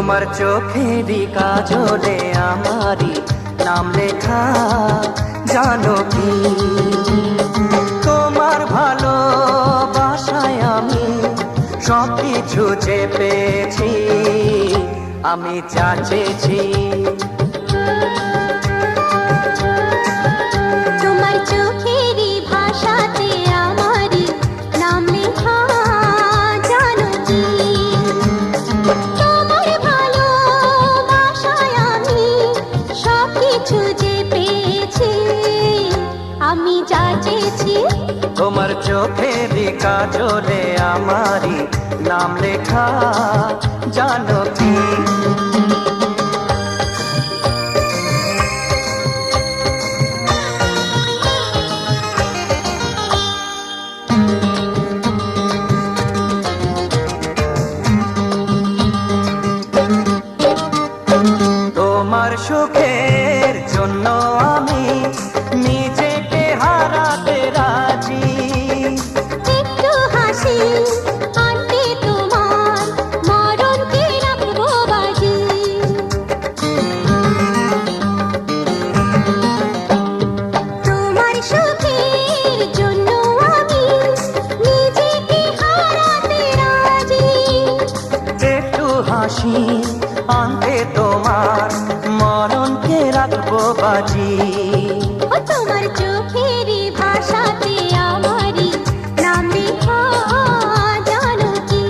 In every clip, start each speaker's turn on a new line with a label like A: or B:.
A: তোমার চোখেরই কাজলে আমারই নাম লেখা, জানো কি? তোমার ভালোবাসায় আমি সব কিছু যে পেয়েছি, আমি যা চেয়েছি।
B: তোমার চোখেরই ভাষাতে আমারই নাম লেখা, জানো কি? তোমার ভালোবাসায় আমি সব কিছু যে পেয়েছি, আমি যা চেয়েছি।
A: তোমার চোখেরই কাজলে আমারই নাম লেখা, জানো কি? তোমার সুখের জন্য আমি নিজেকে হারাতে রাজি।
B: একটু হাসি আনতে তোমার মরণকে রাখবো বাজি। তোমার সুখের জন্য আমি নিজেকে হারাতে রাজি।
A: একটু হাসি আনতে তোমার মরণকে রাখবো বাজি।
B: তোমার চোখেরই ভাষাতে আমারই নাম লেখা, জানো কি?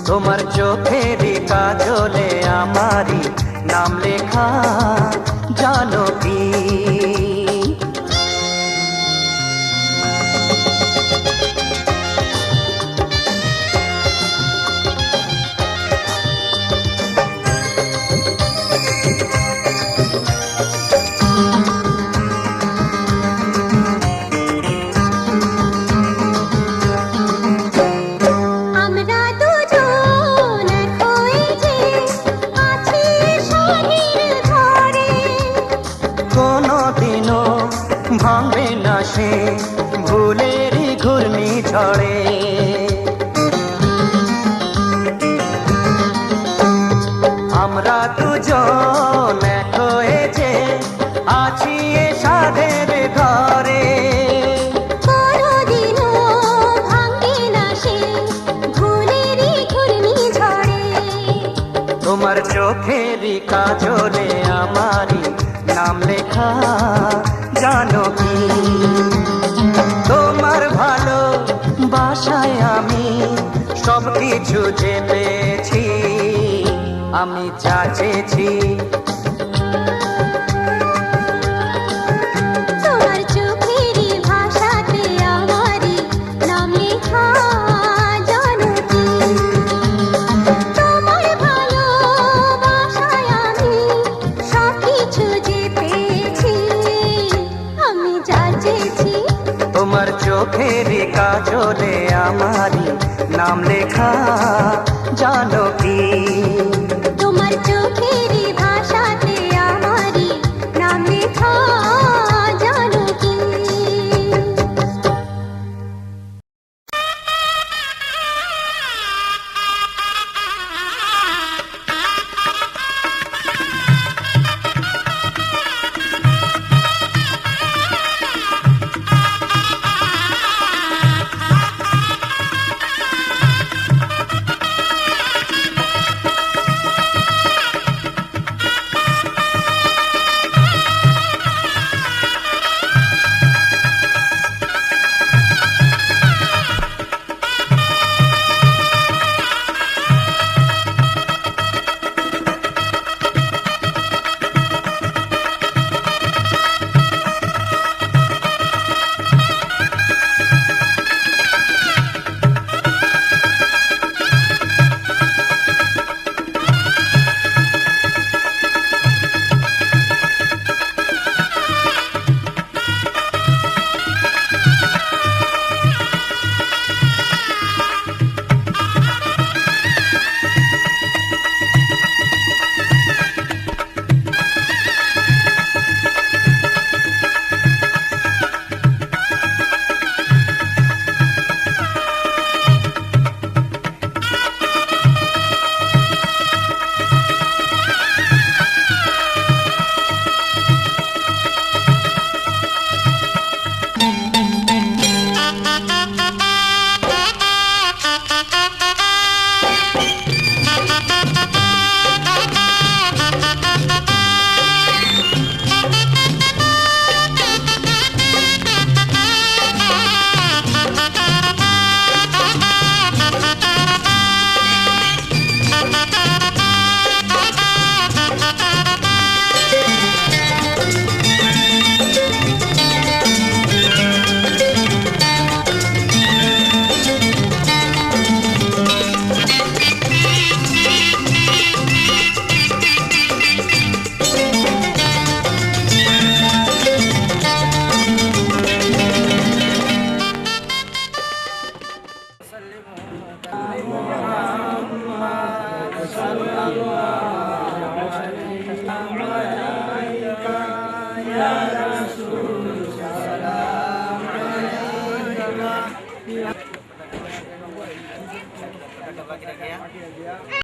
A: তোমার চোখেরই কাজলে আমারই নাম লেখা, জানো কি?
B: আমরা দুজন এক হয়ে যে আছি স্বাধীন ঘরে,
A: কোনোদিনও ভাঙবে না সে ভুলেরই ঘূর্ণিঝড়ে। আমরা দুজন এক হয়ে যে আছি এ সাধের ঘরে।
B: কোনোদিনও ভাঙবে না সে ভুলেরই ঘূর্ণিঝড়ে।
A: তোমার চোখেরই কাজলে আমারই নাম লেখা, জানো কি? তোমার ভালোবাসায় আমি সব কিছু যে পেয়েছি, আমি যা চেয়েছি।
B: তোমার চোখেরই ভাষাতে আমারই নাম লেখা, জানো কি? তোমার ভালোবাসায় আমি সব কিছু যে পেয়েছি, আমি যা চেয়েছি।
A: তোমার চোখেরই কাজলে আমারই নাম লেখা, জানো কি?
B: তোমার চোখেরই ভাষাতে আমারই নাম লেখা, জানো কি?
A: Kita bagi lagi ya.